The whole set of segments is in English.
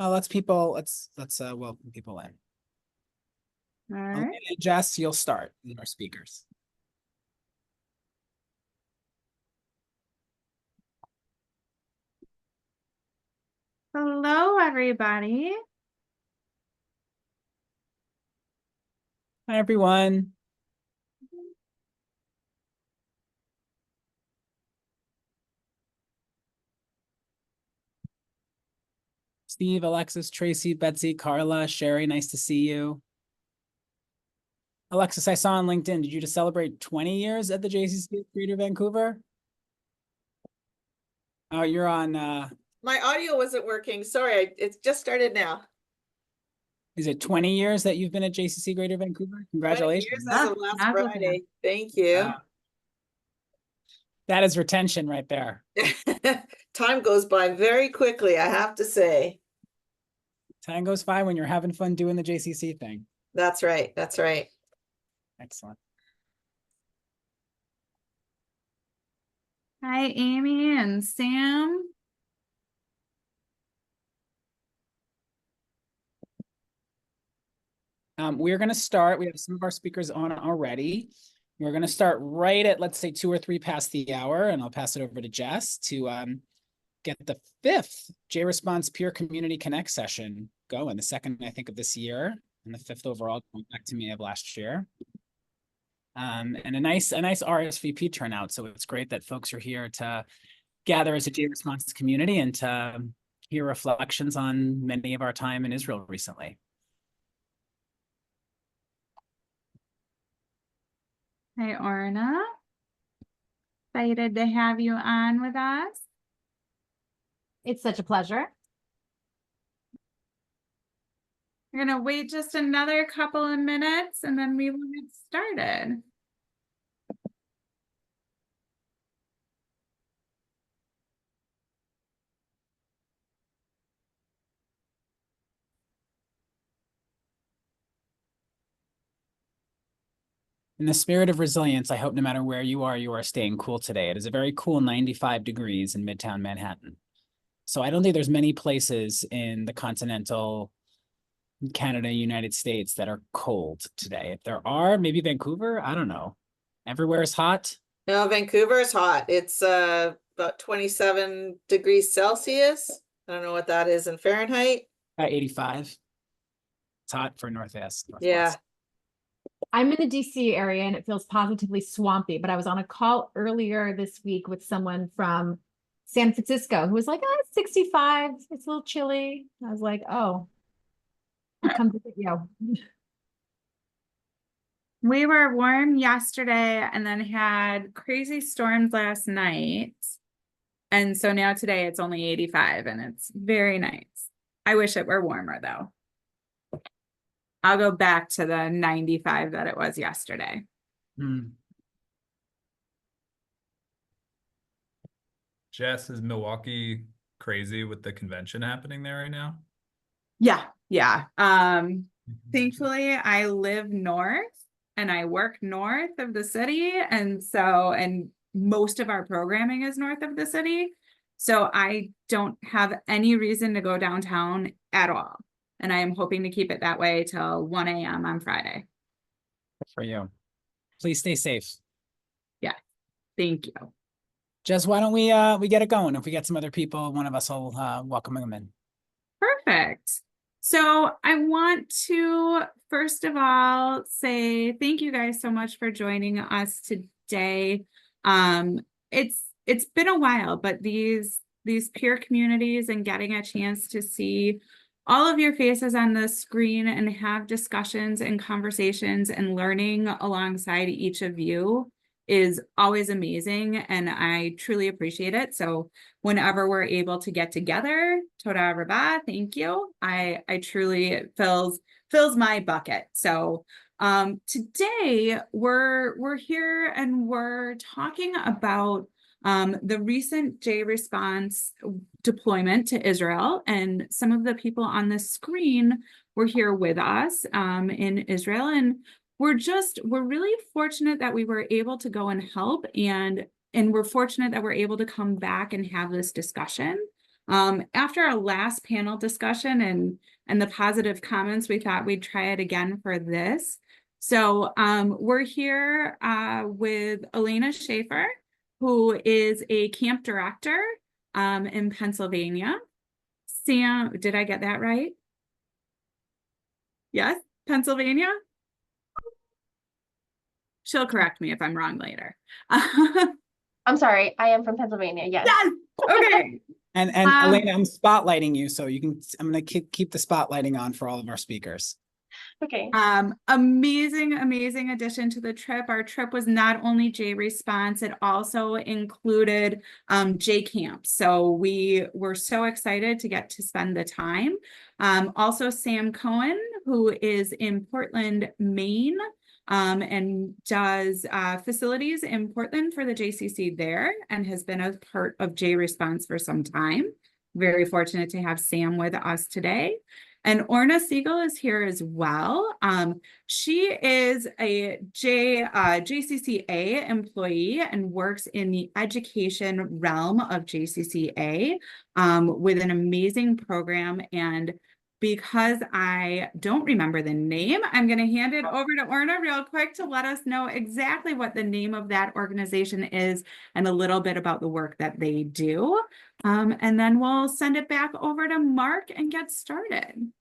Let's welcome people in. All right. Jess, you'll start with our speakers. Hello, everybody. Hi, everyone. Steve, Alexis, Tracy, Betsy, Carla, Sherry, nice to see you. Alexis, I saw on LinkedIn, did you just celebrate 20 years at the JCC Greater Vancouver? Oh, you're on... My audio wasn't working. Sorry, it's just started now. Is it 20 years that you've been at JCC Greater Vancouver? Congratulations. 20 years as of last Friday. Thank you. That is retention right there. Time goes by very quickly, I have to say. Time goes by when you're having fun doing the JCC thing. That's right. That's right. Excellent. Hi, Amy and Sam. We're going to start. We have some of our speakers on already. We're going to start right at, let's say, 2 or 3 past the hour, and I'll pass it over to Jess to get the 5th JResponse Peer Community Connect session going, the 2nd, I think, of this year, and the 5th overall, going back to May of last year. And a nice RSVP turnout, so it's great that folks are here to gather as a JResponse community and to hear reflections on many of our time in Israel recently. Hi, Orna. Excited to have you on with us. It's such a pleasure. We're going to wait just another couple of minutes and then we will get started. In the spirit of resilience, I hope no matter where you are staying cool today. It is a very cool 95 degrees in Midtown Manhattan. So I don't think there's many places in the continental Canada, United States that are cold today. If there are, maybe Vancouver, I don't know. Everywhere is hot. No, Vancouver is hot. It's about 27 degrees Celsius. I don't know what that is in Fahrenheit. 85. It's hot for Northwest. Yeah. I'm in the DC area and it feels positively swampy, but I was on a call earlier this week with someone from San Francisco who was like, oh, it's 65. It's a little chilly. I was like, oh, I'll come visit you. We were warm yesterday and then had crazy storms last night. And so now today it's only 85 and it's very nice. I wish it were warmer though. I'll go back to the 95 that it was yesterday. Jess, is Milwaukee crazy with the convention happening there right now? Yeah. Thankfully, I live north and I work north of the city. And most of our programming is north of the city. So I don't have any reason to go downtown at all. And I am hoping to keep it that way till 1 a.m. on Friday. Good for you. Please stay safe. Yeah, thank you. Jess, why don't we get it going? If we get some other people, one of us will welcome them in. Perfect. So I want to, first of all, say thank you guys so much for joining us today. It's been a while, but these peer communities and getting a chance to see all of your faces on the screen and have discussions and conversations and learning alongside each of you is always amazing. And I truly appreciate it. So whenever we're able to get together, Toda Rabah, thank you. I truly, it fills my bucket. So today we're here and we're talking about the recent JResponse deployment to Israel, and some of the people on the screen were here with us in Israel, and we're really fortunate that we were able to go and help, and we're fortunate that we're able to come back and have this discussion. After our last panel discussion and the positive comments, we thought we'd try it again for this. So we're here with Elena Schaefer, who is a camp director in Pennsylvania. Sam, did I get that right? Yes, Pennsylvania? She'll correct me if I'm wrong later. I'm sorry, I am from Pennsylvania. Yes. Yes. Okay. And Elena, I'm spotlighting you, so you can. I'm going to keep the spotlighting on for all of our speakers. Okay. Amazing addition to the trip. Our trip was not only JResponse, it also included J Camp. So we were so excited to get to spend the time. Also Sam Cohen, who is in Portland, Maine, and does facilities in Portland for the JCC there and has been a part of JResponse for some time. Very fortunate to have Sam with us today. And Orna Siegel is here as well. She is a JCCA employee and works in the education realm of JCCA with an amazing program. And because I don't remember the name, I'm going to hand it over to Orna real quick to let us know exactly what the name of that organization is and a little bit about the work that they do. And then we'll send it back over to Mark and get started.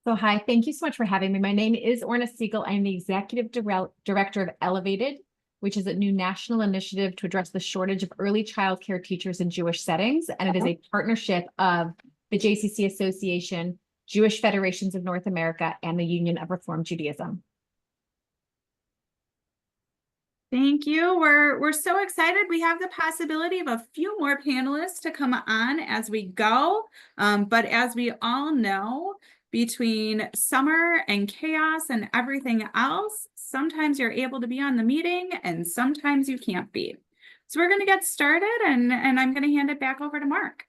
So hi, thank you so much for having me. My name is Orna Siegel. I'm the Executive Director of Elevated, which is a new national initiative to address the shortage of early childcare teachers in Jewish settings. And it is a partnership of the JCC Association, Jewish Federations of North America, and the Union of Reform Judaism. Thank you. We're so excited. We have the possibility of a few more panelists to come on as we go. But as we all know, between summer and chaos and everything else, sometimes you're able to be on the meeting and sometimes you can't be. So we're going to get started and I'm going to hand it back over to Mark.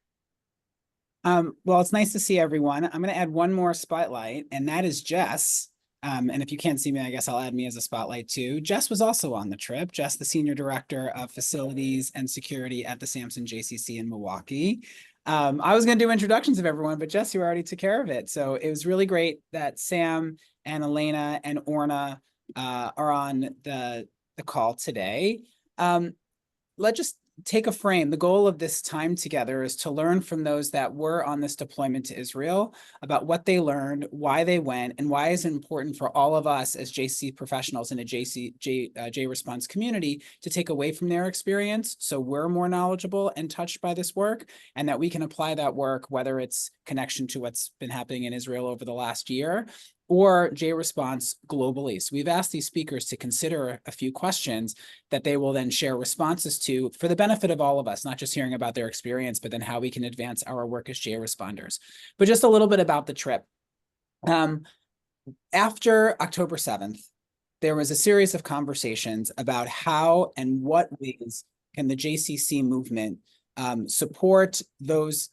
Well, it's nice to see everyone. I'm going to add one more spotlight, and that is Jess. And if you can't see me, I guess I'll add me as a spotlight too. Jess was also on the trip. Jess, the Senior Director of Facilities and Security at the Samson JCC in Milwaukee. I was going to do introductions of everyone, but Jess, you already took care of it. So it was really great that Sam and Elena and Orna are on the call today. Let's just take a frame. The goal of this time together is to learn from those that were on this deployment to Israel about what they learned, why they went, and why is it important for all of us as JC professionals in a JResponse community to take away from their experience so we're more knowledgeable and touched by this work, and that we can apply that work, whether it's connection to what's been happening in Israel over the last year or JResponse globally. So we've asked these speakers to consider a few questions that they will then share responses to for the benefit of all of us, not just hearing about their experience, but then how we can advance our work as JResponders. But just a little bit about the trip. After October 7th, there was a series of conversations about how and what ways can the JCC movement support those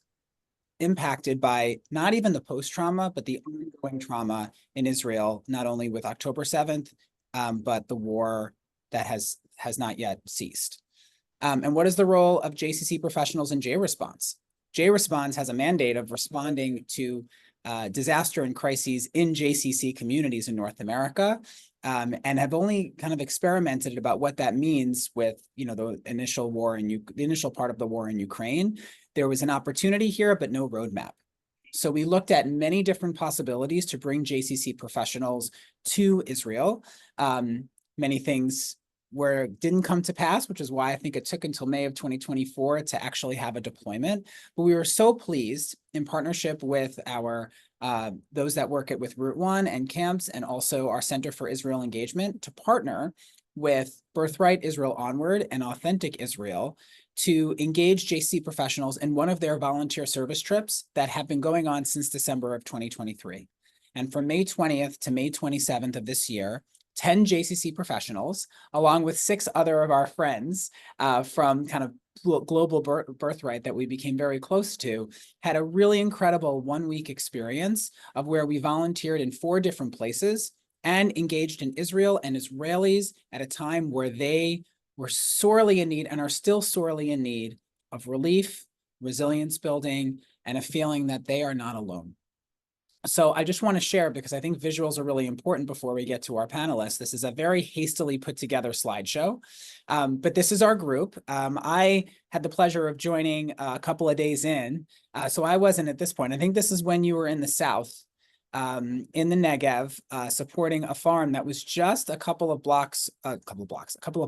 impacted by not even the post-trauma, but the ongoing trauma in Israel, not only with October 7th, but the war that has not yet ceased. And what is the role of JCC professionals in JResponse? JResponse has a mandate of responding to disaster and crises in JCC communities in North America, and have only kind of experimented about what that means with, the initial part of the war in Ukraine. There was an opportunity here, but no roadmap. So we looked at many different possibilities to bring JCC professionals to Israel. Many things didn't come to pass, which is why I think it took until May of 2024 to actually have a deployment. But we were so pleased in partnership with our those that work with Route 1 and camps, and also our Center for Israel Engagement, to partner with Birthright Israel Onward and Authentic Israel to engage JC professionals in one of their volunteer service trips that have been going on since December of 2023. And from May 20th to May 27th of this year, 10 JCC professionals, along with 6 other of our friends from kind of global Birthright that we became very close to, had a really incredible 1-week experience of where we volunteered in 4 different places and engaged in Israel and Israelis at a time where they were sorely in need and are still sorely in need of relief, resilience building, and a feeling that they are not alone. So I just want to share, because I think visuals are really important before we get to our panelists. This is a very hastily put together slideshow, but this is our group. I had the pleasure of joining a couple of days in, so I wasn't at this point. I think this is when you were in the South, in the Negev, supporting a farm that was just a couple of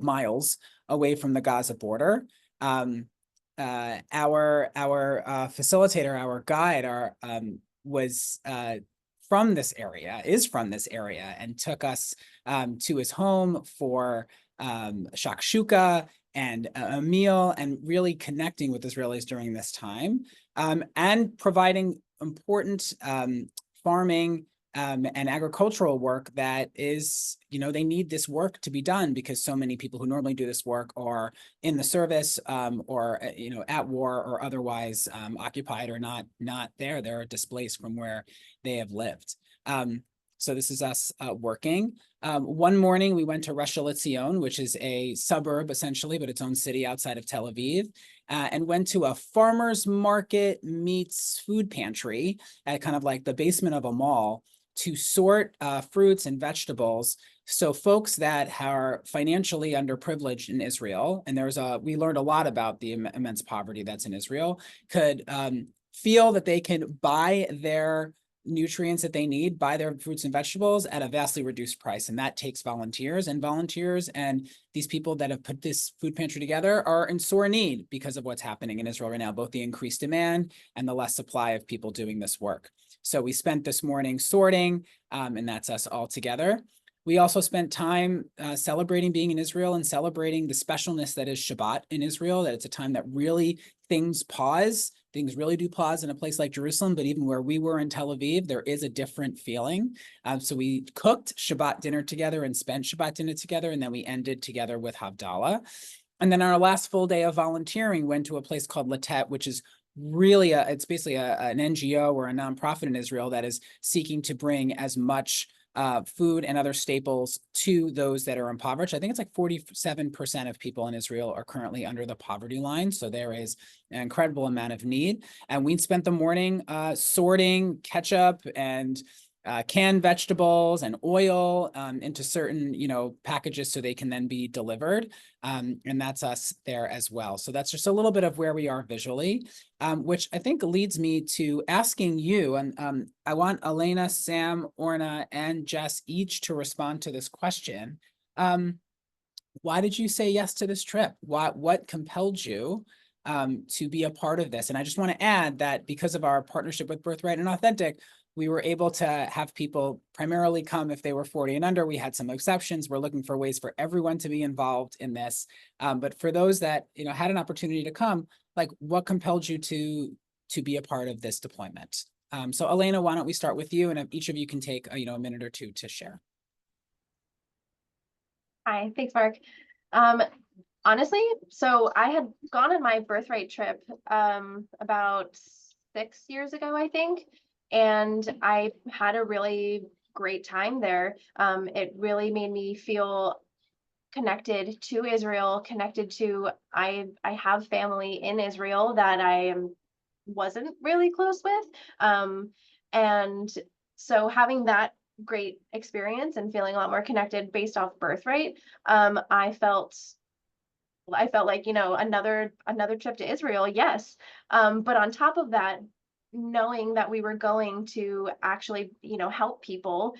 miles away from the Gaza border. Our facilitator, our guide, was from this area, and took us to his home for shakshuka and a meal, and really connecting with Israelis during this time, and providing important farming and agricultural work that is, they need this work to be done, because so many people who normally do this work are in the service, or at war, or otherwise occupied, or not there. They're displaced from where they have lived. So this is us working. One morning we went to Rosh LeZion, which is a suburb essentially, but its own city outside of Tel Aviv, and went to a farmer's market meets food pantry at kind of like the basement of a mall, to sort fruits and vegetables. So folks that are financially underprivileged in Israel, and we learned a lot about the immense poverty that's in Israel, could feel that they can buy their nutrients that they need, buy their fruits and vegetables at a vastly reduced price. And that takes volunteers, and these people that have put this food pantry together are in sore need because of what's happening in Israel right now, both the increased demand and the less supply of people doing this work. So we spent this morning sorting, and that's us all together. We also spent time celebrating being in Israel, and celebrating the specialness that is Shabbat in Israel, that it's a time that really things pause. Things really do pause in a place like Jerusalem, but even where we were in Tel Aviv, there is a different feeling. So we cooked Shabbat dinner together and spent Shabbat dinner together, and then we ended together with Havdalah. And then our last full day of volunteering went to a place called Latet, which is really it's basically an NGO or a nonprofit in Israel that is seeking to bring as much food and other staples to those that are impoverished. I think it's like 47% of people in Israel are currently under the poverty line. So there is an incredible amount of need. And we spent the morning sorting ketchup and canned vegetables and oil into certain, packages so they can then be delivered. And that's us there as well. So that's just a little bit of where we are visually, which I think leads me to asking you, and I want Elena, Sam, Orna, and Jess each to respond to this question. Why did you say yes to this trip? What compelled you to be a part of this? And I just want to add that because of our partnership with Birthright and Authentic, we were able to have people primarily come if they were 40 and under. We had some exceptions. We're looking for ways for everyone to be involved in this. But for those that had an opportunity to come, like, what compelled you to be a part of this deployment? So Elena, why don't we start with you, and if each of you can take a minute or two to share. Hi, thanks, Mark. Honestly, so I had gone on my Birthright trip about 6 years ago, I think, and I had a really great time there. It really made me feel connected to Israel, connected to, I have family in Israel that I wasn't really close with. And so having that great experience and feeling a lot more connected based off Birthright, I felt like, another trip to Israel, yes. But on top of that, knowing that we were going to actually, help people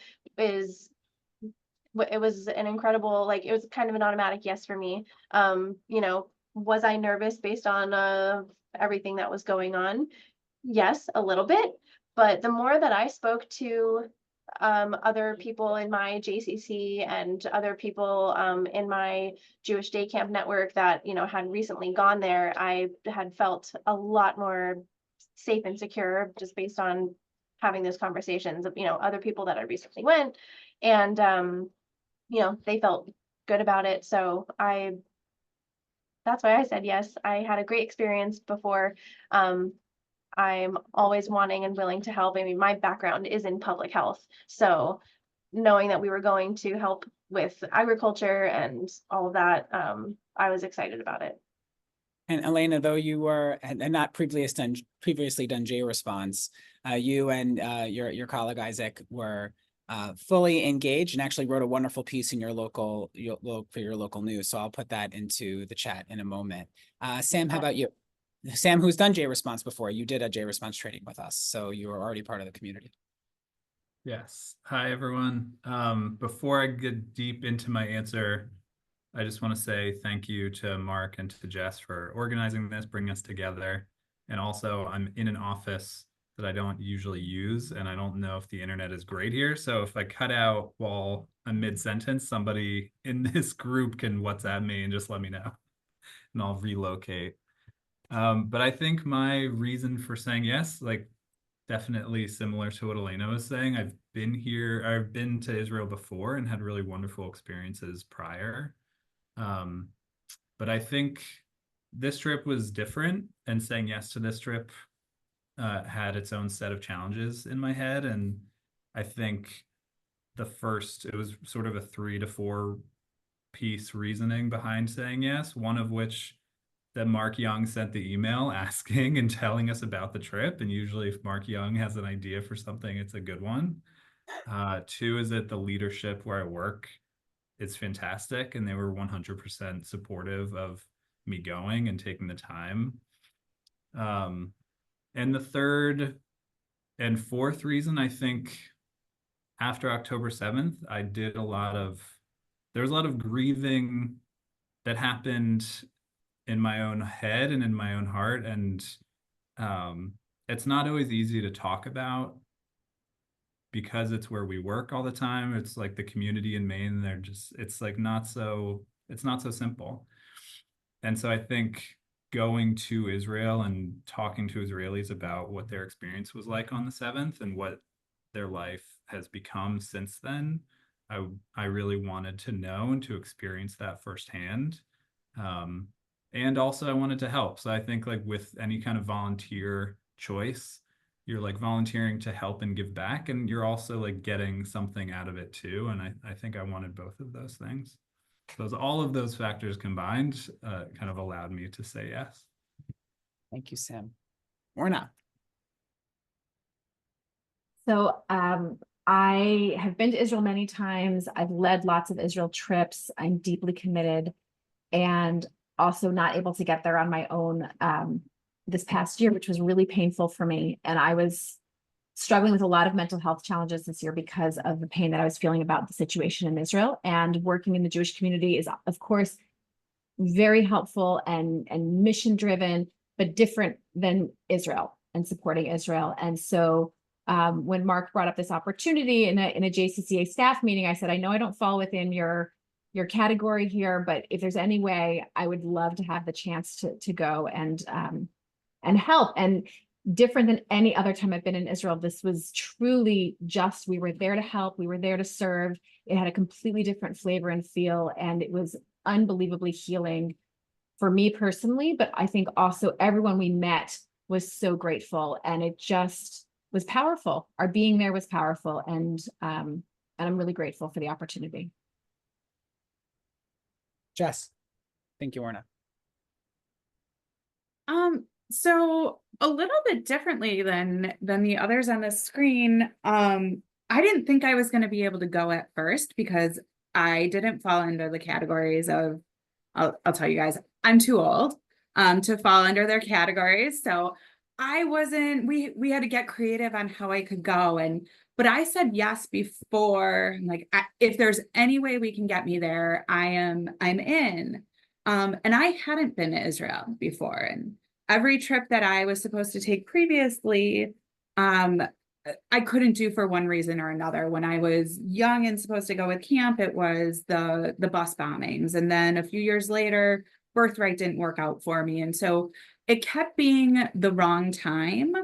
it was an incredible, like, it was kind of an automatic yes for me. Was I nervous based on everything that was going on? Yes, a little bit. But the more that I spoke to other people in my JCC and other people in my Jewish Day Camp network that, had recently gone there, I had felt a lot more safe and secure just based on having those conversations of, other people that I recently went. And, they felt good about it. So that's why I said yes. I had a great experience before. I'm always wanting and willing to help. I mean, my background is in public health. So knowing that we were going to help with agriculture and all of that, I was excited about it. And Elena, though you were and not previously done JResponse, you and your colleague Isaac were fully engaged and actually wrote a wonderful piece in your for your local news. So I'll put that into the chat in a moment. Sam, how about you? Sam, who's done JResponse before, you did a JResponse training with us, so you were already part of the community. Yes. Hi, everyone. Before I get deep into my answer, I just want to say thank you to Mark and to Jess for organizing this, bringing us together. And also, I'm in an office that I don't usually use, and I don't know if the internet is great here. So if I cut out while I'm mid-sentence, somebody in this group can WhatsApp me and just let me know, and I'll relocate. But I think my reason for saying yes, like definitely similar to what Elena was saying. I've been to Israel before and had really wonderful experiences prior. But I think this trip was different, and saying yes to this trip had its own set of challenges in my head. And I think it was sort of a 3 to 4 piece reasoning behind saying yes, one of which that Mark Young sent the email asking and telling us about the trip. And usually if Mark Young has an idea for something, it's a good one. 2 is that the leadership where I work, it's fantastic. And they were 100% supportive of me going and taking the time. And the 3rd and 4th reason, I think after October 7th, there was a lot of grieving that happened in my own head and in my own heart. And it's not always easy to talk about because it's where we work all the time. It's like the community in Maine, it's not so simple. And so I think going to Israel and talking to Israelis about what their experience was like on the 7th and what their life has become since then, I really wanted to know and to experience that firsthand. And also I wanted to help. So I think like with any kind of volunteer choice, you're like volunteering to help and give back, and you're also like getting something out of it too. And I think I wanted both of those things. So all of those factors combined kind of allowed me to say yes. Thank you, Sam. Orna. So I have been to Israel many times. I've led lots of Israel trips. I'm deeply committed, and also not able to get there on my own this past year, which was really painful for me. And I was struggling with a lot of mental health challenges this year because of the pain that I was feeling about the situation in Israel. And working in the Jewish community is, of course, very helpful and mission driven, but different than Israel and supporting Israel. And so when Mark brought up this opportunity in a JCCA staff meeting, I said, I know I don't fall within your category here, but if there's any way, I would love to have the chance to go and help. And different than any other time I've been in Israel, this was truly just, we were there to help, we were there to serve. It had a completely different flavor and feel, and it was unbelievably healing for me personally, but I think also everyone we met was so grateful, and it just was powerful. Our being there was powerful, and I'm really grateful for the opportunity. Jess. Thank you, Orna. So a little bit differently than the others on the screen. I didn't think I was going to be able to go at first because I didn't fall under the categories of, I'll tell you guys, I'm too old to fall under their categories. So I wasn't, we had to get creative on how I could go. But I said yes before, like, if there's any way we can get me there, I'm in. And I hadn't been to Israel before, and every trip that I was supposed to take previously, I couldn't do for one reason or another. When I was young and supposed to go with camp, it was the bus bombings. And then a few years later, birthright didn't work out for me. And so it kept being the wrong time.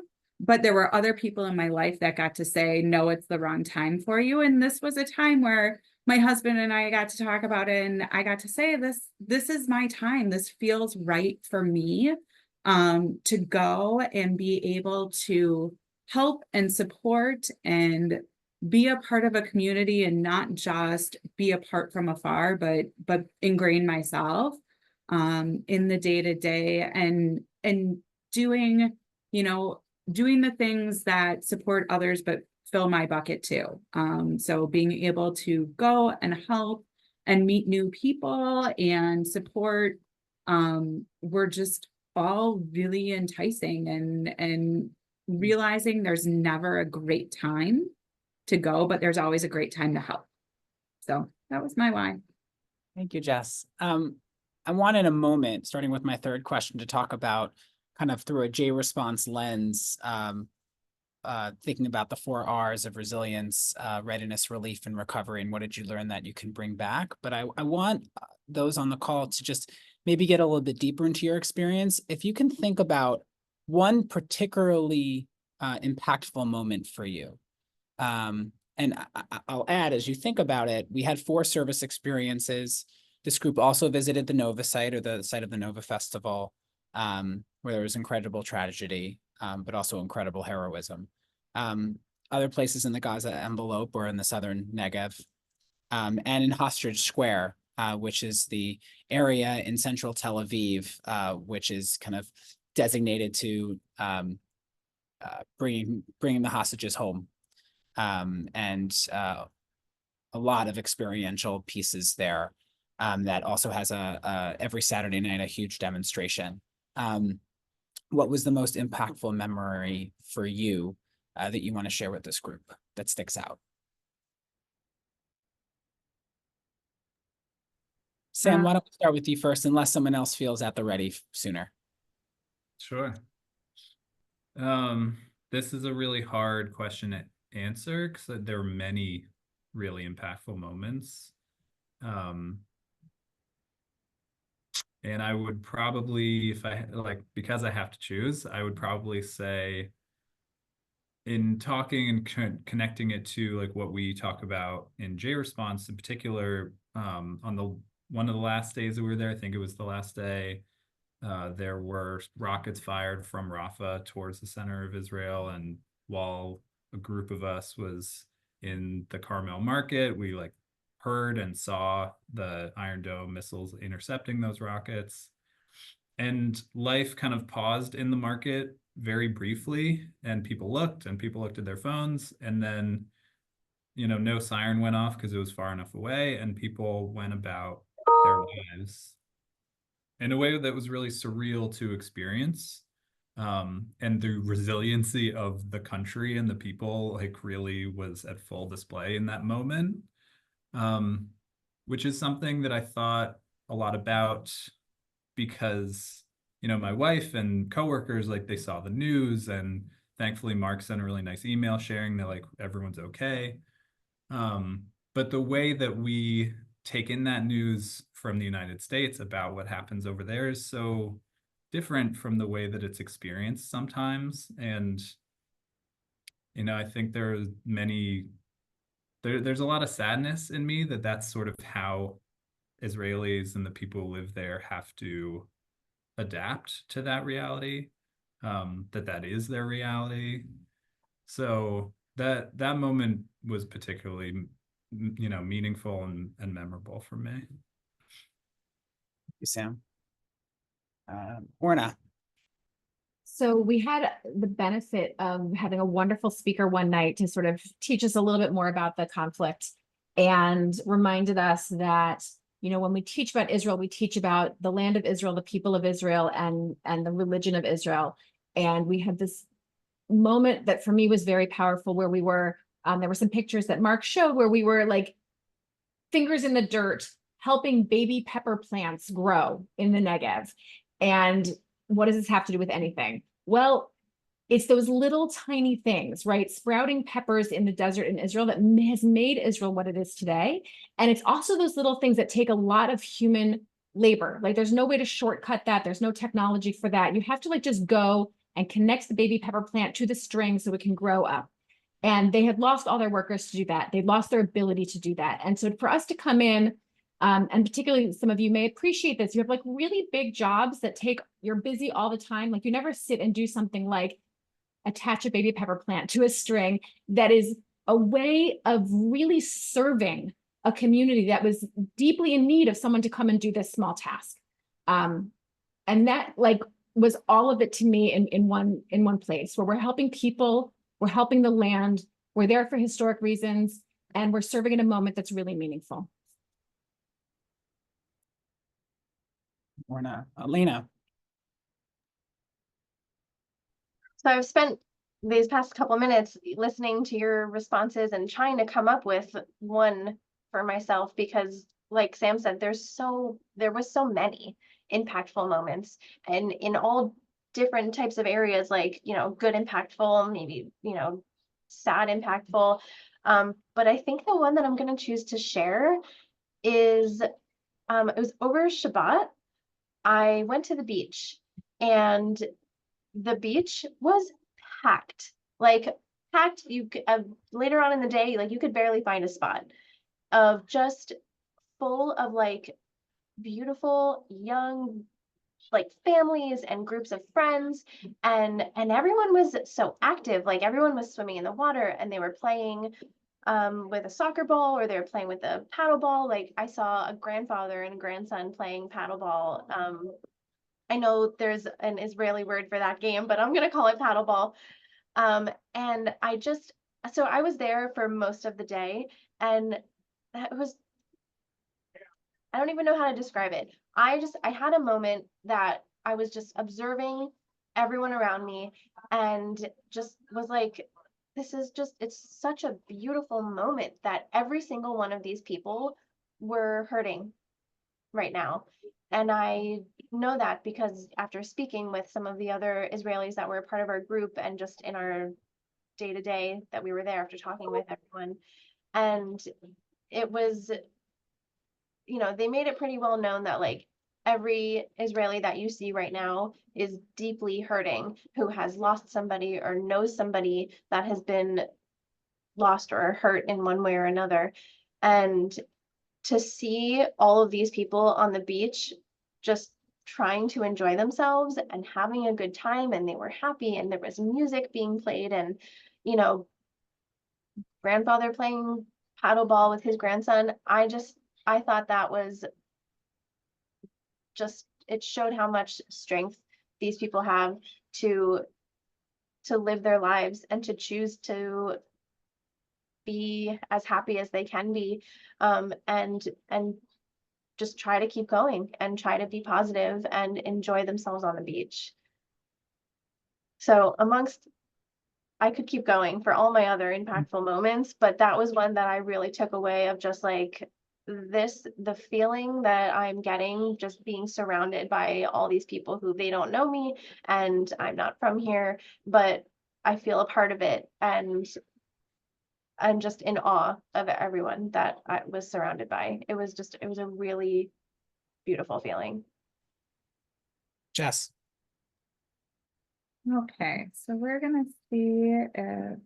But there were other people in my life that got to say, no, it's the wrong time for you. And this was a time where my husband and I got to talk about it. And I got to say, this is my time. This feels right for me. To go and be able to help and support and be a part of a community, and not just be apart from afar, but ingrain myself. in the day-to-day, and doing, doing the things that support others but fill my bucket too. So being able to go and help and meet new people and support were just all really enticing, and realizing there's never a great time to go, but there's always a great time to help. So that was my why. Thank you, Jess. I want in a moment, starting with my third question, to talk about kind of through a JResponse lens, thinking about the 4 R's of resilience, readiness, relief, and recovery, and what did you learn that you can bring back. But I want those on the call to just maybe get a little bit deeper into your experience. If you can think about one particularly impactful moment for you. And I'll add, as you think about it, we had 4 service experiences. This group also visited the Nova site, or the site of the Nova Festival, where there was incredible tragedy, but also incredible heroism. Other places in the Gaza envelope or in the southern Negev, and in Hostage Square, which is the area in central Tel Aviv, which is kind of designated to bringing the hostages home. And a lot of experiential pieces there. That also has every Saturday night a huge demonstration. What was the most impactful memory for you that you want to share with this group that sticks out? Sam, why don't we start with you first, unless someone else feels at the ready sooner. Sure. This is a really hard question to answer because there are many really impactful moments. And I would probably, because I have to choose, I would probably say, in talking and connecting it to like what we talk about in JResponse in particular, on one of the last days that we were there, I think it was the last day, there were rockets fired from Rafah towards the center of Israel. And while a group of us was in the Carmel market, we heard and saw the Iron Dome missiles intercepting those rockets. And life kind of paused in the market very briefly, and people looked at their phones, and then, no siren went off because it was far enough away, and people went about their lives in a way that was really surreal to experience. And the resiliency of the country and the people really was at full display in that moment, which is something that I thought a lot about because, my wife and coworkers, they saw the news, and thankfully Mark sent a really nice email sharing that everyone's okay. But the way that we take in that news from the United States about what happens over there is so different from the way that it's experienced sometimes. And, I think there's a lot of sadness in me that's sort of how Israelis and the people who live there have to adapt to that reality, that is their reality. So that moment was particularly, meaningful and memorable for me. Thank you, Sam. Orna. So we had the benefit of having a wonderful speaker one night to sort of teach us a little bit more about the conflict, and reminded us that, when we teach about Israel, we teach about the land of Israel, the people of Israel, and the religion of Israel. And we had this moment that for me was very powerful, where we were, there were some pictures that Mark showed where we were fingers in the dirt, helping baby pepper plants grow in the Negev. And what does this have to do with anything? Well, it's those little tiny things, right? Sprouting peppers in the desert in Israel that has made Israel what it is today. And it's also those little things that take a lot of human labor. There's no way to shortcut that. There's no technology for that. You have to just go and connect the baby pepper plant to the string so it can grow up. And they had lost all their workers to do that. They lost their ability to do that. And so for us to come in, and particularly some of you may appreciate this, you have really big jobs that you're busy all the time. You never sit and do something like attach a baby pepper plant to a string. That is a way of really serving a community that was deeply in need of someone to come and do this small task. And that like was all of it to me in one place, where we're helping people, we're helping the land, we're there for historic reasons, and we're serving in a moment that's really meaningful. Or Alina. So I've spent these past couple minutes listening to your responses and trying to come up with one for myself, because like Sam said, there was so many impactful moments, and in all different types of areas, like, good impactful, maybe, sad impactful. But I think the one that I'm going to choose to share is, it was over Shabbat. I went to the beach, and the beach was packed, like packed. Later on in the day, like you could barely find a spot, of just full of like beautiful young like families and groups of friends, and everyone was so active. Like everyone was swimming in the water, and they were playing with a soccer ball, or they were playing with a paddle ball. Like I saw a grandfather and a grandson playing paddle ball. I know there's an Israeli word for that game, but I'm gonna call it paddle ball. And so I was there for most of the day, and it was, I don't even know how to describe it. I had a moment that I was just observing everyone around me, and just was like, it's such a beautiful moment that every single one of these people were hurting right now. And I know that because after speaking with some of the other Israelis that were a part of our group, and just in our day-to-day that we were there, after talking with everyone, and it was, they made it pretty well known that like every Israeli that you see right now is deeply hurting, who has lost somebody or knows somebody that has been lost or hurt in one way or another. And to see all of these people on the beach just trying to enjoy themselves and having a good time, and they were happy, and there was music being played, and grandfather playing paddleball with his grandson, I thought that was just, it showed how much strength these people have to live their lives, and to choose to be as happy as they can be, and just try to keep going, and try to be positive and enjoy themselves on the beach. So I could keep going for all my other impactful moments, but that was one that I really took away, of just like the feeling that I'm getting just being surrounded by all these people who, they don't know me, and I'm not from here, but I feel a part of it, and I'm just in awe of everyone that I was surrounded by. It was a really beautiful feeling. Jess. Okay, so we're gonna see if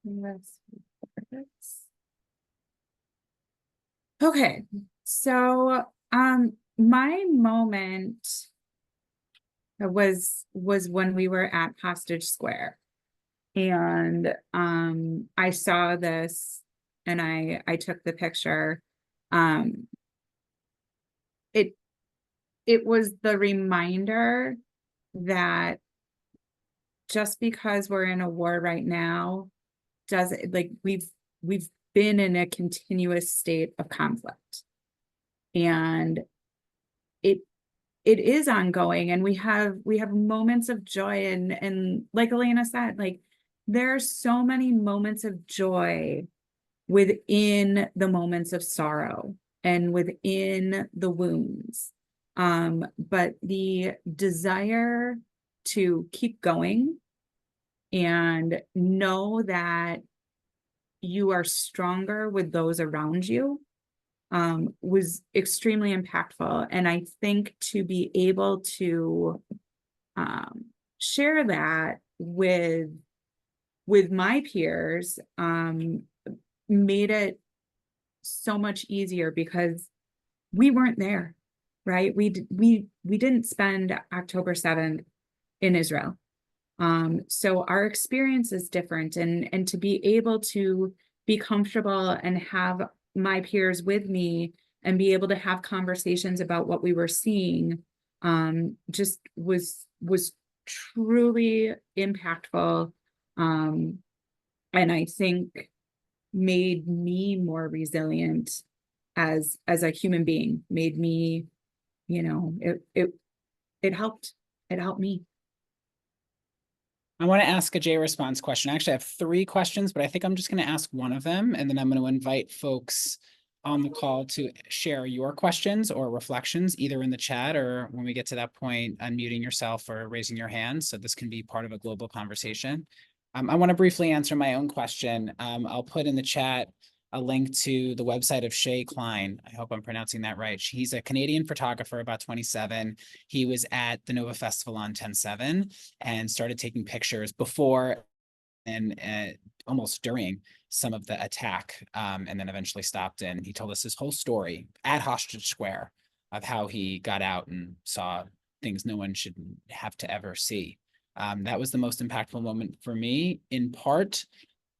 this works. Okay, so my moment was when we were at Hostage Square, and I saw this, and I took the picture. It was the reminder that just because we're in a war right now doesn't, like, we've been in a continuous state of conflict, and it is ongoing, and we have moments of joy, and like Elena said, like there are so many moments of joy within the moments of sorrow and within the wounds. But the desire to keep going and know that you are stronger with those around you was extremely impactful. And I think to be able to share that with my peers made it so much easier, because we weren't there, right? We didn't spend October 7th in Israel. So our experience is different, and to be able to be comfortable and have my peers with me and be able to have conversations about what we were seeing, just was truly impactful. And I think made me more resilient as a human being, made me, you know, it helped me. I want to ask a JResponse question. Actually, I have 3 questions, but I think I'm just going to ask one of them, and then I'm going to invite folks on the call to share your questions or reflections, either in the chat or when we get to that point, unmuting yourself or raising your hand. So this can be part of a global conversation. I want to briefly answer my own question. I'll put in the chat a link to the website of Shay Klein. I hope I'm pronouncing that right. He's a Canadian photographer, about 27. He was at the Nova Festival on 10/7 and started taking pictures before and almost during some of the attack, and then eventually stopped in. He told us his whole story at Hostage Square of how he got out and saw things no one should have to ever see. That was the most impactful moment for me, in part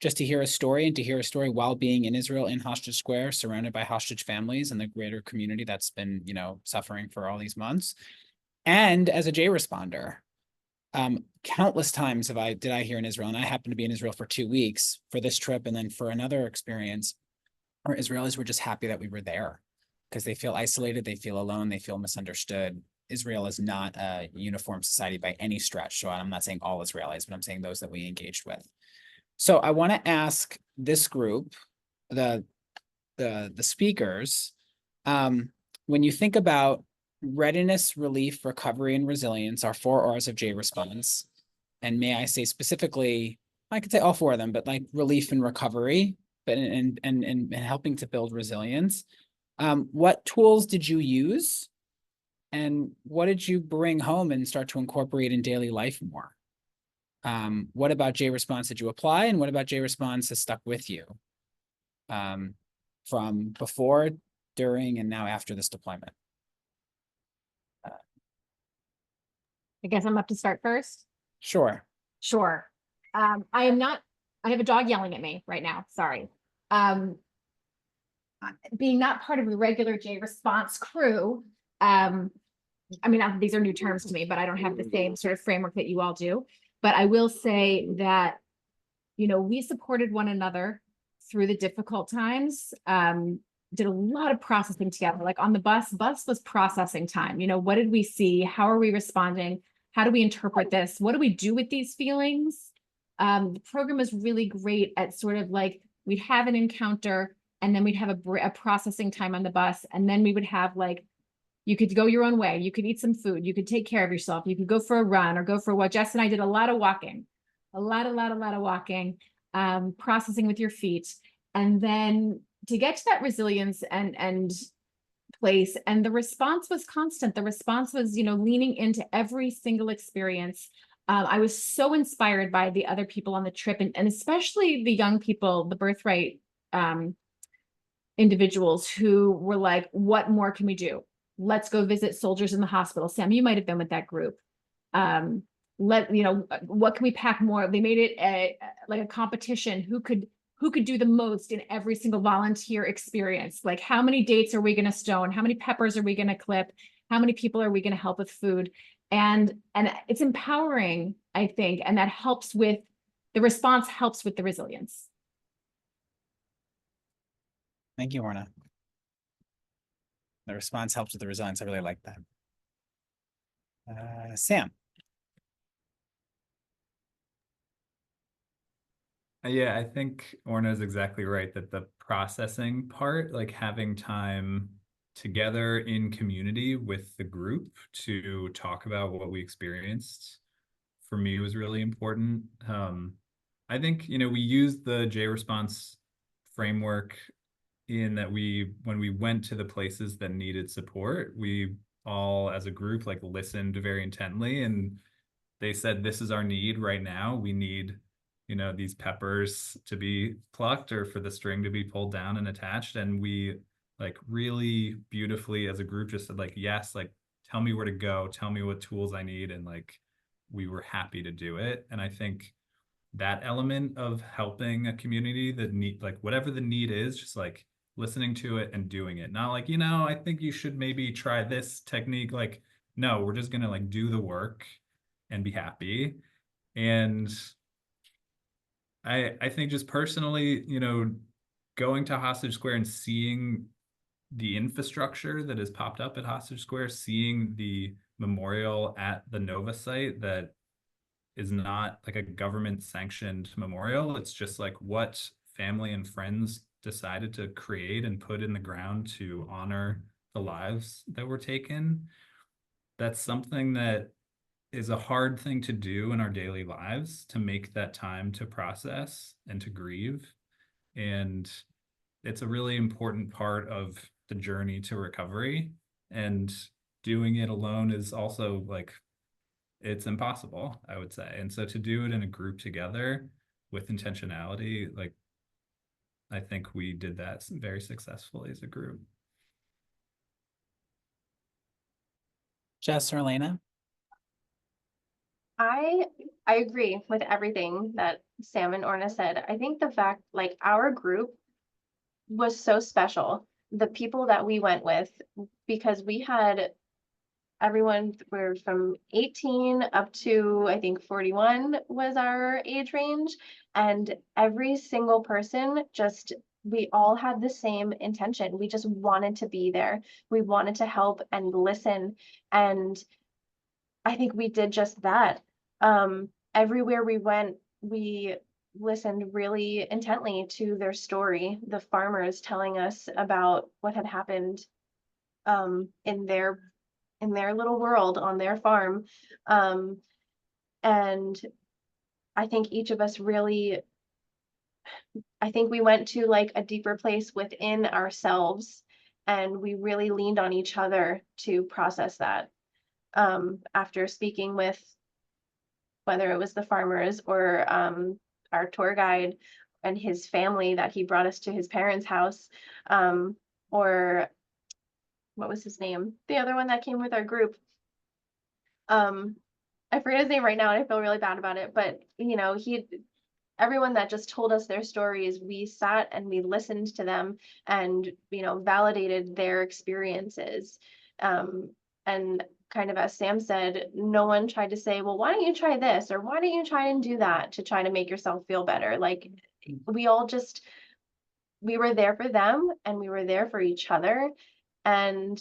just to hear a story, and to hear a story while being in Israel, in Hostage Square, surrounded by hostage families and the greater community that's been, you know, suffering for all these months. And as a JResponder, countless times did I hear in Israel, and I happened to be in Israel for 2 weeks for this trip and then for another experience, where Israelis were just happy that we were there because they feel isolated, they feel alone, they feel misunderstood. Israel is not a uniform society by any stretch. So I'm not saying all Israelis, but I'm saying those that we engaged with. So I want to ask this group, the speakers, when you think about readiness, relief, recovery, and resilience, our 4 R's of JResponse, and may I say specifically, I could say all 4 of them, but like relief and recovery, but and helping to build resilience. What tools did you use, and what did you bring home and start to incorporate in daily life more? What about JResponse did you apply, and what about JResponse has stuck with you from before, during, and now after this deployment? I guess I'm up to start first. Sure. Sure. I have a dog yelling at me right now. Sorry. Being not part of the regular JResponse crew, I mean, these are new terms to me, but I don't have the same sort of framework that you all do. But I will say that, you know, we supported one another through the difficult times, did a lot of processing together. Like on the bus was processing time. You know, what did we see? How are we responding? How do we interpret this? What do we do with these feelings? The program is really great at sort of like, we'd have an encounter and then we'd have a processing time on the bus. And then we would have like, you could go your own way. You could eat some food. You could take care of yourself. You could go for a run or go for a walk. Jess and I did a lot of walking, a lot of walking, processing with your feet. And then to get to that resilience and place, and the response was constant. The response was, you know, leaning into every single experience. I was so inspired by the other people on the trip, and especially the young people, the birthright individuals who were like, what more can we do? Let's go visit soldiers in the hospital. Sam, you might have been with that group. What can we pack more? They made it like a competition. Who could do the most in every single volunteer experience? Like, how many dates are we going to stone? How many peppers are we going to clip? How many people are we going to help with food? And it's empowering, I think, and that helps with the response, helps with the resilience. Thank you, Orna. The response helps with the resilience. I really like that. Sam. Yeah, I think Orna is exactly right that the processing part, like having time together in community with the group to talk about what we experienced, for me was really important. I think, you know, we used the JResponse framework in that when we went to the places that needed support, we all as a group like listened very intently, and they said, this is our need right now. We need, you know, these peppers to be plucked or for the string to be pulled down and attached. And we like really beautifully as a group just said like, yes, like tell me where to go, tell me what tools I need. And like, we were happy to do it. And I think that element of helping a community that need, like whatever the need is, just like listening to it and doing it. Not like, you know, I think you should maybe try this technique. Like, no, we're just gonna like do the work and be happy. And I think just personally, you know, going to Hostage Square and seeing the infrastructure that has popped up at Hostage Square, seeing the memorial at the Nova site that is not like a government sanctioned memorial. It's just like what family and friends decided to create and put in the ground to honor the lives that were taken. That's something that is a hard thing to do in our daily lives, to make that time to process and to grieve. And it's a really important part of the journey to recovery. And doing it alone is also like, it's impossible, I would say. And so to do it in a group together with intentionality, like, I think we did that very successfully as a group. Jess or Elena? I agree with everything that Sam and Orna said. I think the fact, like, our group was so special. The people that we went with, because we had everyone were from 18 up to, I think, 41 was our age range. And every single person just, we all had the same intention. We just wanted to be there. We wanted to help and listen. And I think we did just that. Everywhere we went, we listened really intently to their story, the farmers telling us about what had happened in their little world on their farm. And I think each of us really, I think we went to like a deeper place within ourselves, and we really leaned on each other to process that. After speaking with, whether it was the farmers or our tour guide and his family that he brought us to his parents' house, or what was his name? The other one that came with our group. I forget his name right now, and I feel really bad about it, but you know, everyone that just told us their stories, we sat and we listened to them and, you know, validated their experiences. And kind of as Sam said, no one tried to say, well, why don't you try this? Or why don't you try and do that to try to make yourself feel better? Like, we all just, we were there for them and we were there for each other. And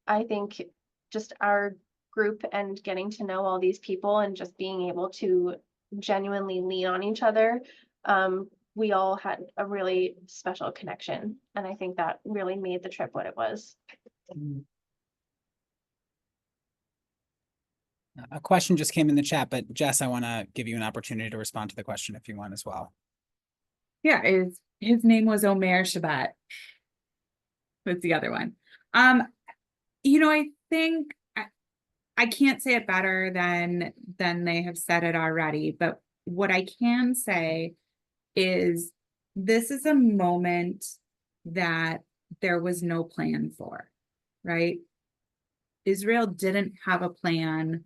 I think just our group and getting to know all these people and just being able to genuinely lean on each other, we all had a really special connection. And I think that really made the trip what it was. A question just came in the chat, but Jess, I want to give you an opportunity to respond to the question if you want as well. Yeah, his name was Omer Shabbat. That's the other one. You know, I think I can't say it better than they have said it already, but what I can say is this is a moment that there was no plan for, right? Israel didn't have a plan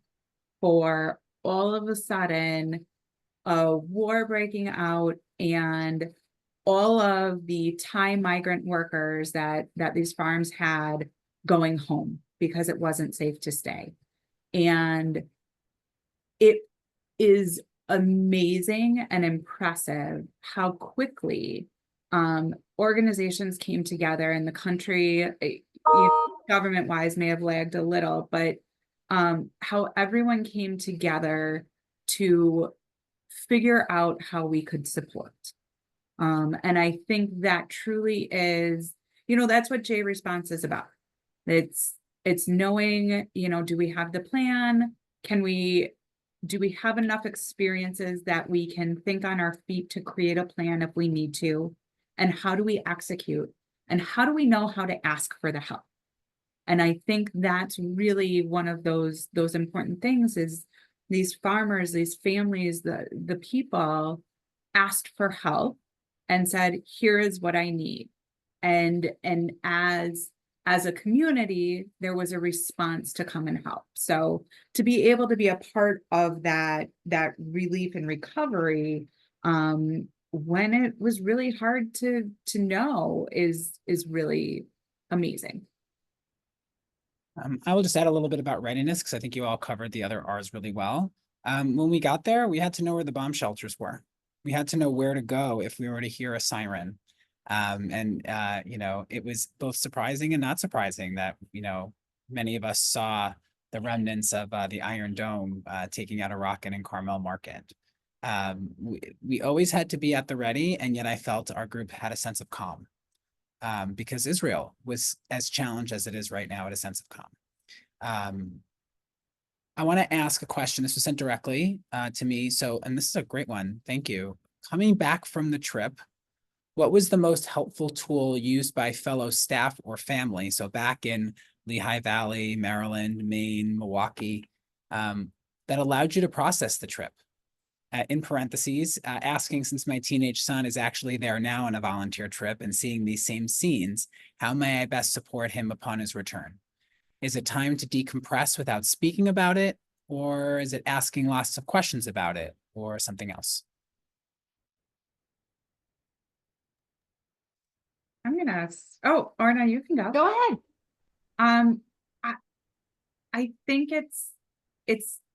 for all of a sudden a war breaking out and all of the Thai migrant workers that these farms had going home because it wasn't safe to stay. And it is amazing and impressive how quickly organizations came together in the country. You know, government-wise may have lagged a little, but how everyone came together to figure out how we could support. And I think that truly is, you know, that's what JResponse is about. It's knowing, you know, do we have the plan? Do we have enough experiences that we can think on our feet to create a plan if we need to? And how do we execute? And how do we know how to ask for the help? And I think that's really one of those important things is these farmers, these families, the people asked for help and said, here is what I need. And as a community, there was a response to come and help. So to be able to be a part of that relief and recovery when it was really hard to know is really amazing. I will just add a little bit about readiness because I think you all covered the other R's really well. When we got there, we had to know where the bomb shelters were. We had to know where to go if we were to hear a siren. You know, it was both surprising and not surprising that, you know, many of us saw the remnants of the Iron Dome taking out a rocket in Carmel Market. We always had to be at the ready, and yet I felt our group had a sense of calm. Because Israel was as challenged as it is right now at a sense of calm. I want to ask a question. This was sent directly to me. So, and this is a great one. Thank you. Coming back from the trip, what was the most helpful tool used by fellow staff or family? So back in Lehigh Valley, Maryland, Maine, Milwaukee, that allowed you to process the trip? In parentheses, asking, since my teenage son is actually there now on a volunteer trip and seeing these same scenes, how may I best support him upon his return? Is it time to decompress without speaking about it? Or is it asking lots of questions about it or something else? I'm gonna, oh, Orna, you can go. Go ahead. I think it's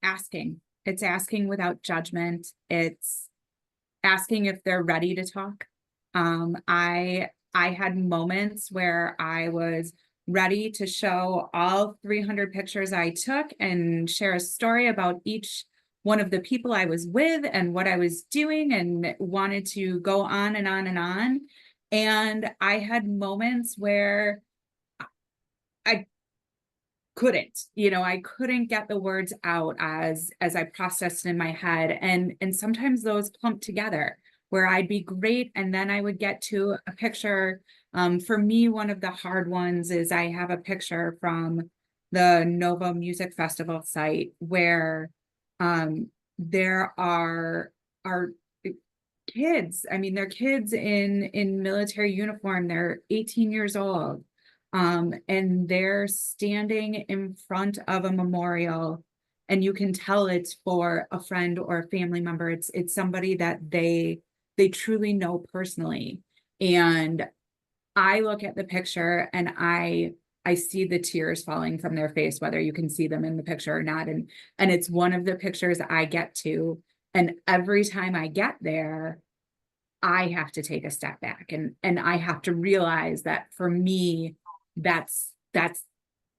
asking. It's asking without judgment. It's asking if they're ready to talk. I had moments where I was ready to show all 300 pictures I took and share a story about each one of the people I was with and what I was doing, and wanted to go on and on and on. And I had moments where I couldn't, I couldn't get the words out as I processed in my head. And sometimes those clump together where I'd be great. And then I would get to a picture. For me, one of the hard ones is I have a picture from the Nova Music Festival site where there are kids. I mean, they're kids in military uniform. They're 18 years old. And they're standing in front of a memorial, and you can tell it's for a friend or a family member. It's somebody that they truly know personally. And I look at the picture and I see the tears falling from their face, whether you can see them in the picture or not. And it's one of the pictures I get to. And every time I get there, I have to take a step back and I have to realize that for me, that's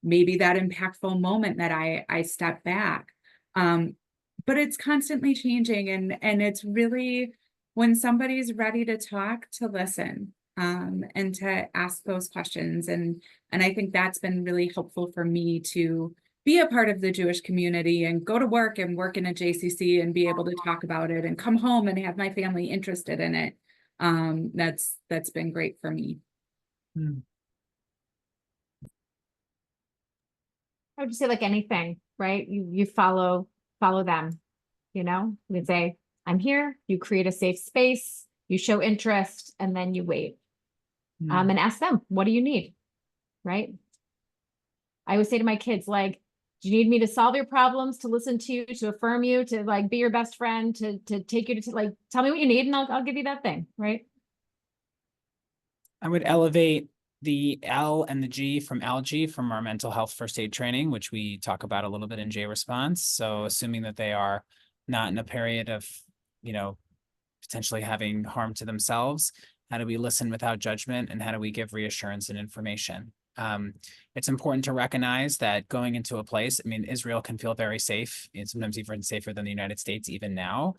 maybe that impactful moment that I step back. But it's constantly changing, and it's really when somebody's ready to talk, to listen, and to ask those questions. And I think that's been really helpful for me to be a part of the Jewish community and go to work and work in a JCC and be able to talk about it and come home and have my family interested in it. That's been great for me. I would just say like anything, right? You follow them, you say, I'm here, you create a safe space, you show interest, and then you wait. And ask them, what do you need? Right? I always say to my kids, like, do you need me to solve your problems, to listen to you, to affirm you, to like be your best friend, to take you to like tell me what you need and I'll give you that thing, right? I would elevate the L and the G from algae from our mental health first aid training, which we talk about a little bit in JResponse. So assuming that they are not in a period of, potentially having harm to themselves, how do we listen without judgment, and how do we give reassurance and information? It's important to recognize that going into a place, Israel can feel very safe, and sometimes even safer than the United States even now.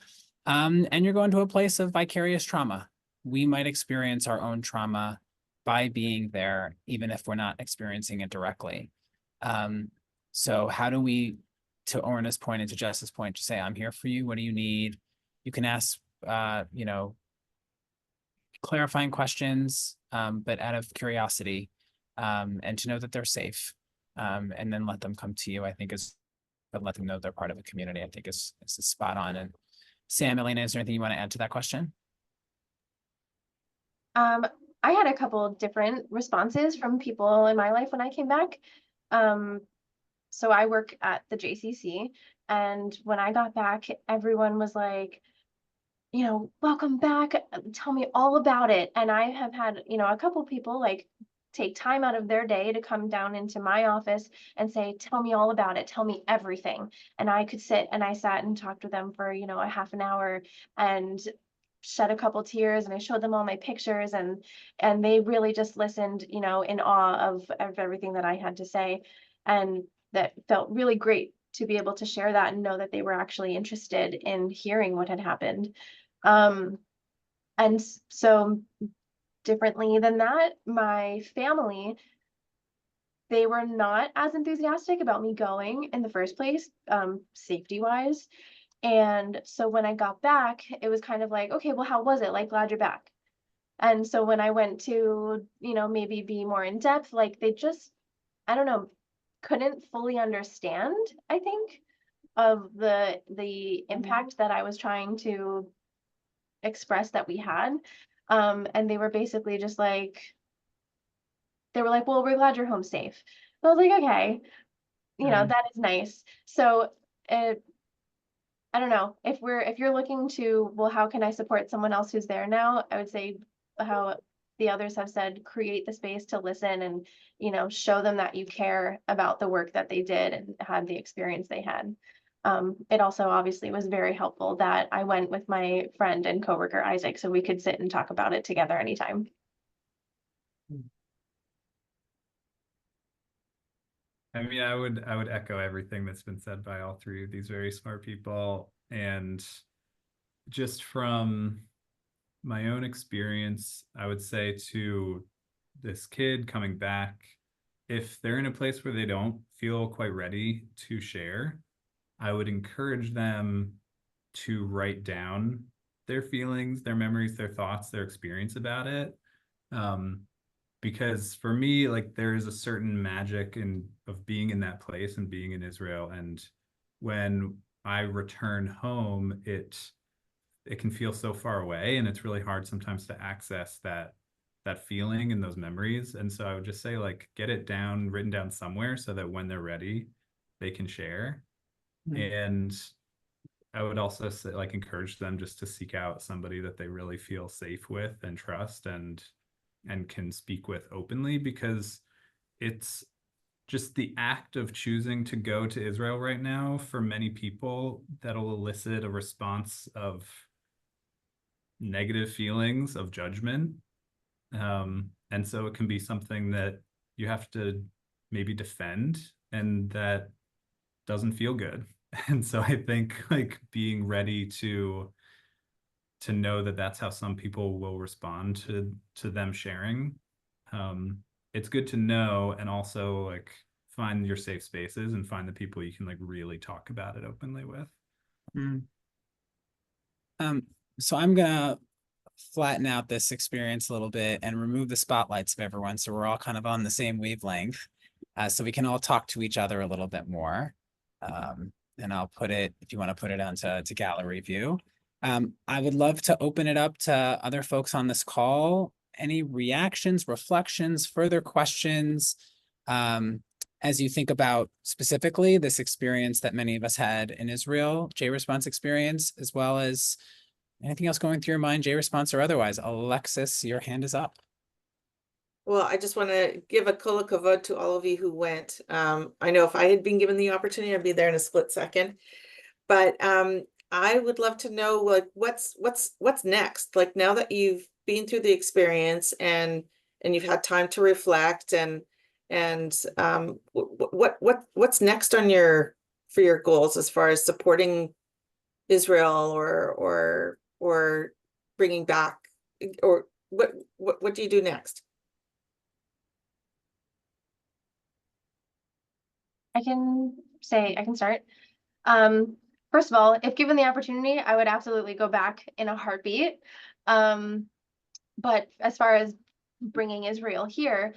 And you're going to a place of vicarious trauma. We might experience our own trauma by being there, even if we're not experiencing it directly. So how do we, to Orna's point and to Jess's point, just say, I'm here for you. What do you need? You can ask, clarifying questions, but out of curiosity, and to know that they're safe, and then let them come to you, I think but let them know they're part of a community, I think is spot on. And Sam, Elena, is there anything you want to add to that question? I had a couple of different responses from people in my life when I came back. So I work at the JCC, and when I got back, everyone was like, welcome back, tell me all about it. And I have had, a couple people like take time out of their day to come down into my office and say, tell me all about it, tell me everything. And I could sit and I sat and talked with them for, a half an hour and shed a couple tears, and I showed them all my pictures, and they really just listened, in awe of everything that I had to say. And that felt really great to be able to share that and know that they were actually interested in hearing what had happened. And so differently than that, my family, they were not as enthusiastic about me going in the first place, safety wise. And so when I got back, it was kind of like, okay, well, how was it? Like, glad you're back. And so when I went to, maybe be more in depth, like they just, I don't know, couldn't fully understand, I think, of the impact that I was trying to express that we had. And they were basically just like, they were like, well, we're glad you're home safe. I was like, okay, that is nice. So I don't know, if you're looking to, well, how can I support someone else who's there now? I would say how the others have said, create the space to listen and, show them that you care about the work that they did and had the experience they had. It also obviously was very helpful that I went with my friend and coworker Isaac, so we could sit and talk about it together anytime. I mean, I would echo everything that's been said by all three of these very smart people. And just from my own experience, I would say to this kid coming back, if they're in a place where they don't feel quite ready to share, I would encourage them to write down their feelings, their memories, their thoughts, their experience about it. Because for me, like, there is a certain magic of being in that place and being in Israel. And when I return home, it can feel so far away, and it's really hard sometimes to access that feeling and those memories. And so I would just say, like, get it down, written down somewhere, so that when they're ready, they can share. And I would also say, like, encourage them just to seek out somebody that they really feel safe with and trust and can speak with openly, because it's just the act of choosing to go to Israel right now, for many people, that'll elicit a response of negative feelings, of judgment. And so it can be something that you have to maybe defend, and that doesn't feel good. And so I think, like, being ready to know that that's how some people will respond to them sharing. It's good to know, and also, like, find your safe spaces and find the people you can, like, really talk about it openly with. So I'm gonna flatten out this experience a little bit and remove the spotlights of everyone, so we're all kind of on the same wavelength, so we can all talk to each other a little bit more. And I'll put it, if you want to put it onto gallery view. I would love to open it up to other folks on this call. Any reactions, reflections, further questions, as you think about specifically this experience that many of us had in Israel, JResponse experience, as well as anything else going through your mind, JResponse or otherwise. Alexis, your hand is up. Well, I just want to give a kol hakavod to all of you who went. I know if I had been given the opportunity, I'd be there in a split second. But I would love to know, like, what's next? Like, now that you've been through the experience and you've had time to reflect, and what's next on for your goals as far as supporting Israel or bringing back, or what do you do next? I can start. First of all, if given the opportunity, I would absolutely go back in a heartbeat. But as far as bringing Israel here,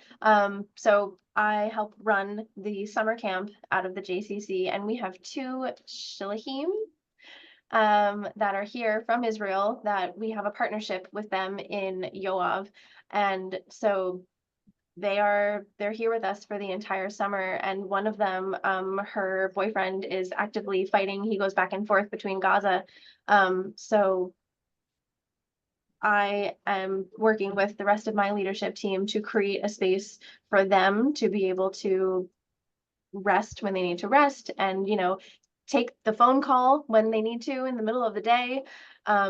so I help run the summer camp out of the JCC, and we have 2 shillahim that are here from Israel, that we have a partnership with them in Yoav. And so they're here with us for the entire summer. And one of them, her boyfriend is actively fighting. He goes back and forth between Gaza. So I am working with the rest of my leadership team to create a space for them to be able to rest when they need to rest, and, you know, take the phone call when they need to in the middle of the day,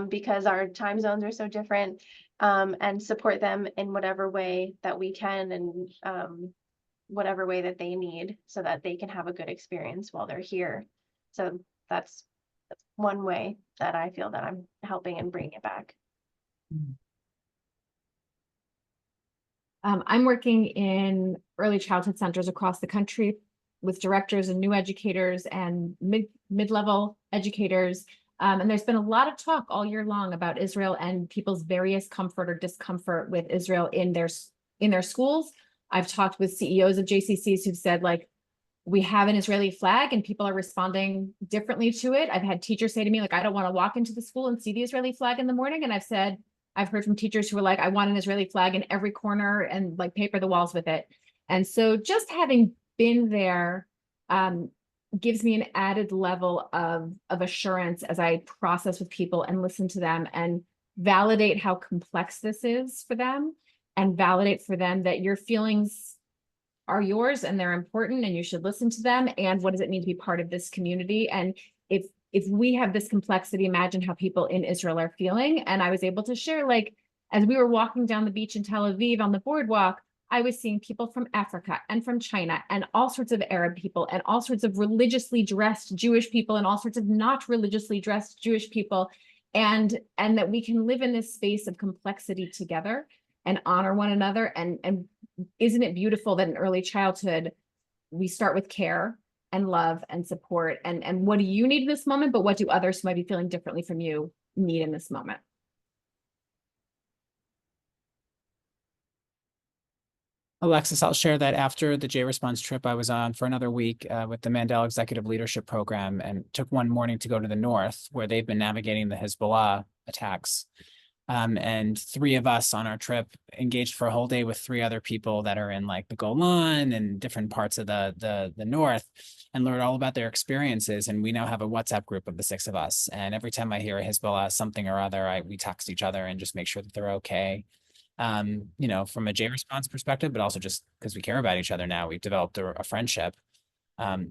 because our time zones are so different, and support them in whatever way that we can, and whatever way that they need, so that they can have a good experience while they're here. So that's one way that I feel that I'm helping and bringing it back. I'm working in early childhood centers across the country with directors and new educators and mid-level educators. And there's been a lot of talk all year long about Israel and people's various comfort or discomfort with Israel in their schools. I've talked with CEOs of JCCs who've said, like, we have an Israeli flag and people are responding differently to it. I've had teachers say to me, like, I don't want to walk into the school and see the Israeli flag in the morning. And I've heard from teachers who are like, I want an Israeli flag in every corner and like paper the walls with it. And so just having been there gives me an added level of assurance as I process with people and listen to them and validate how complex this is for them, and validate for them that your feelings are yours and they're important and you should listen to them. And what does it mean to be part of this community? And if we have this complexity, imagine how people in Israel are feeling. And I was able to share, like, as we were walking down the beach in Tel Aviv on the boardwalk, I was seeing people from Africa and from China and all sorts of Arab people and all sorts of religiously dressed Jewish people and all sorts of not religiously dressed Jewish people. And that we can live in this space of complexity together and honor one another. And isn't it beautiful that in early childhood, we start with care and love and support, and what do you need in this moment, but what do others who might be feeling differently from you need in this moment? Alexis, I'll share that after the JResponse trip I was on for another week with the Mandel Executive Leadership Program, and took one morning to go to the north where they've been navigating the Hezbollah attacks. And 3 of us on our trip engaged for a whole day with 3 other people that are in like the Golan and different parts of the north, and learned all about their experiences. And we now have a WhatsApp group of the 6 of us. And every time I hear a Hezbollah something or other, we text each other and just make sure that they're okay. You know, from a JResponse perspective, but also just because we care about each other now, we've developed a friendship.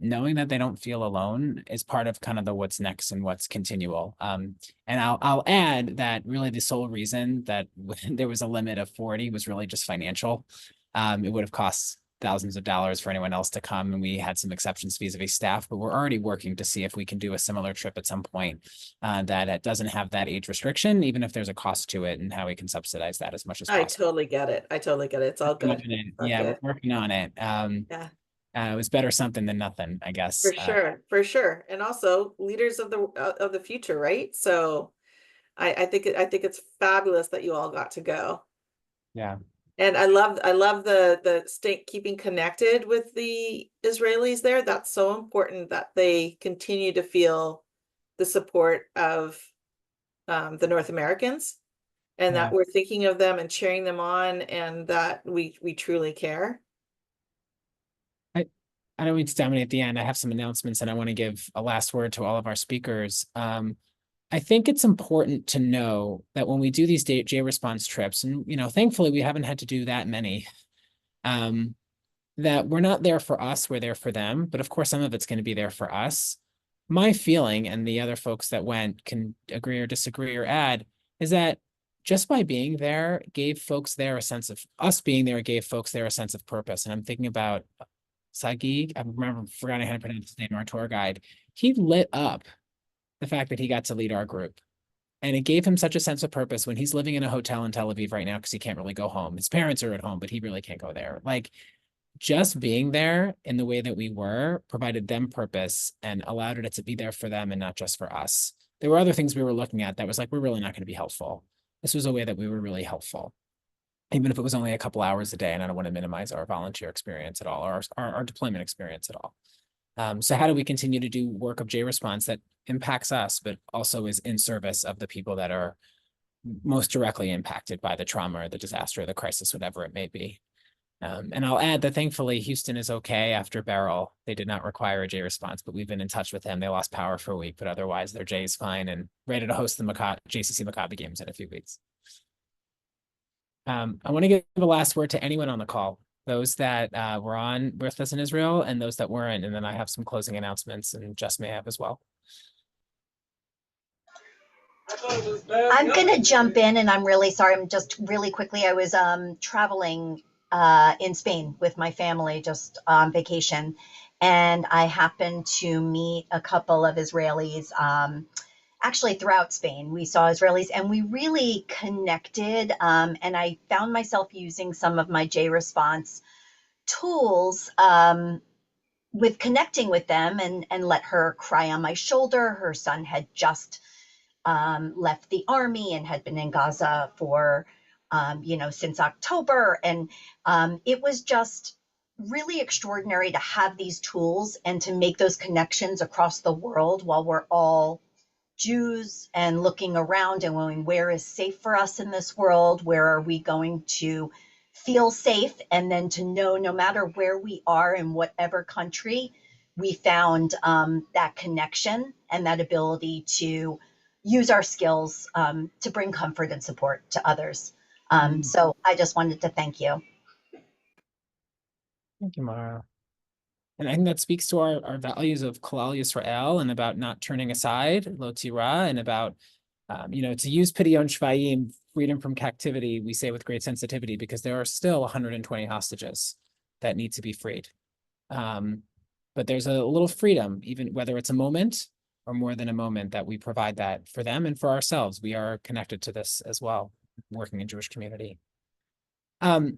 Knowing that they don't feel alone is part of kind of the what's next and what's continual. And I'll add that really the sole reason that there was a limit of 40 was really just financial. It would have cost thousands of dollars for anyone else to come, and we had some exceptions vis-a-vis staff, but we're already working to see if we can do a similar trip at some point that it doesn't have that age restriction, even if there's a cost to it, and how we can subsidize that as much as I possible. totally get it. I totally get it. It's all good. Yeah, Okay. we're working on it. Yeah. It was better something than nothing, I guess. For sure. And also leaders of the future, right? So I think it's fabulous that you all got to go. Yeah. And I love the state keeping connected with the Israelis there. That's so important that they continue to feel the support of the North Americans, and that we're thinking of them and cheering them on, and that we truly care. I don't mean to dominate at the end. I have some announcements and I want to give a last word to all of our speakers. I think it's important to know that when we do these JResponse trips, and you know, thankfully we haven't had to do that many, that we're not there for us, we're there for them. But of course, some of it's going to be there for us. My feeling, and the other folks that went can agree or disagree or add, is that just by being there gave folks there a sense of us being there, gave folks there a sense of purpose. And I'm thinking about Sagi, I forgot how to pronounce his name, our tour guide. He lit up the fact that he got to lead our group. And it gave him such a sense of purpose when he's living in a hotel in Tel Aviv right now because he can't really go home. His parents are at home, but he really can't go there. Like, just being there in the way that we were provided them purpose and allowed it to be there for them and not just for us. There were other things we were looking at that was like, we're really not going to be helpful. This was a way that we were really helpful, even if it was only a couple hours a day. And I don't want to minimize our volunteer experience at all, or our deployment experience at all. So how do we continue to do work of JResponse that impacts us, but also is in service of the people that are most directly impacted by the trauma or the disaster or the crisis, whatever it may be? And I'll add that thankfully Houston is okay after Beryl. They did not require a JResponse, but we've been in touch with them. They lost power for a week, but otherwise their J is fine and ready to host the JCC Maccabi games in a few weeks. I want to give the last word to anyone on the call, those that were on with us in Israel and those that weren't, and then I have some closing announcements, and Jess may have as well. I'm going to jump in, and I'm really sorry. I'm just really quickly. I was traveling in Spain with my family, just on vacation, and I happened to meet a couple of Israelis. Actually, throughout Spain, we saw Israelis, and we really connected. And I found myself using some of my JResponse tools with connecting with them, and let her cry on my shoulder. Her son had just left the army and had been in Gaza for, since October. And it was just really extraordinary to have these tools and to make those connections across the world while we're all Jews and looking around and going, where is safe for us in this world? Where are we going to feel safe? And then to know no matter where we are in whatever country, we found that connection and that ability to use our skills to bring comfort and support to others. So I just wanted to thank you. Thank you, Mara. And I think that speaks to our values of Kalal Yisrael and about not turning aside, Lo Tira, and about, to use Pidyon Shvayim, freedom from captivity, we say with great sensitivity, because there are still 120 hostages that need to be freed. But there's a little freedom, even whether it's a moment or more than a moment, that we provide that for them and for ourselves. We are connected to this as well, working in Jewish community. While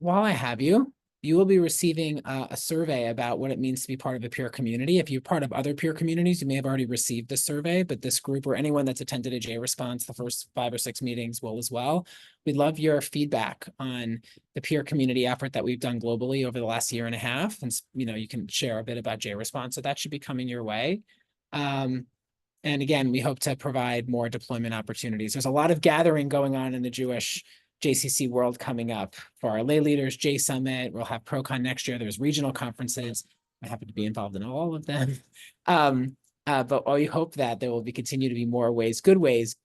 I have you, you will be receiving a survey about what it means to be part of a peer community. If you're part of other peer communities, you may have already received the survey, but this group or anyone that's attended a JResponse, the first 5 or 6 meetings will as well. We'd love your feedback on the peer community effort that we've done globally over the last 1.5 years. And, you can share a bit about JResponse, so that should be coming your way. And again, we hope to provide more deployment opportunities. There's a lot of gathering going on in the Jewish JCC world coming up for our lay leaders, J Summit. We'll have ProCon next year. There's regional conferences. I happen to be involved in all of them. But we hope that there will continue to be more ways, good ways,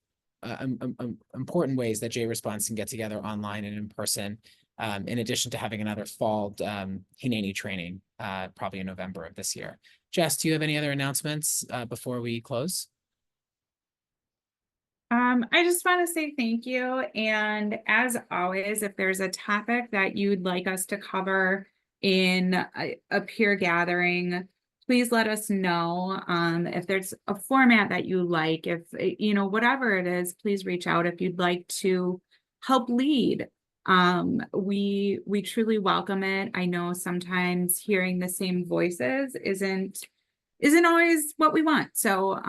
important ways that JResponse can get together online and in person, in addition to having another fall Hineni training, probably in November of this year. Jess, do you have any other announcements before we close? I just want to say thank you. And as always, if there's a topic that you'd like us to cover in a peer gathering, please let us know. If there's a format that you like, if, whatever it is, please reach out if you'd like to help lead. We truly welcome it. I know sometimes hearing the same voices isn't always what we want. So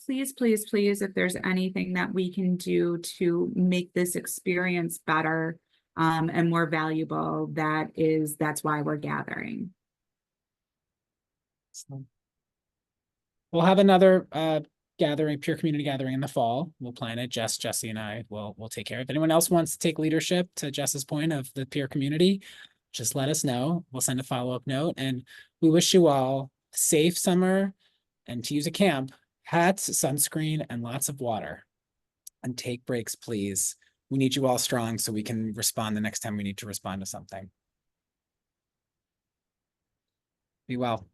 please, if there's anything that we can do to make this experience better and more valuable, that's why we're gathering. We'll have another peer community gathering in the fall. We'll plan it. Jesse and I will take care of it. If anyone else wants to take leadership, to Jess's point, of the peer community, just let us know. We'll send a follow-up note, and we wish you all a safe summer, and to use a camp, hats, sunscreen, and lots of water. And take breaks, please. We need you all strong so we can respond the next time we need to respond to something. Be well.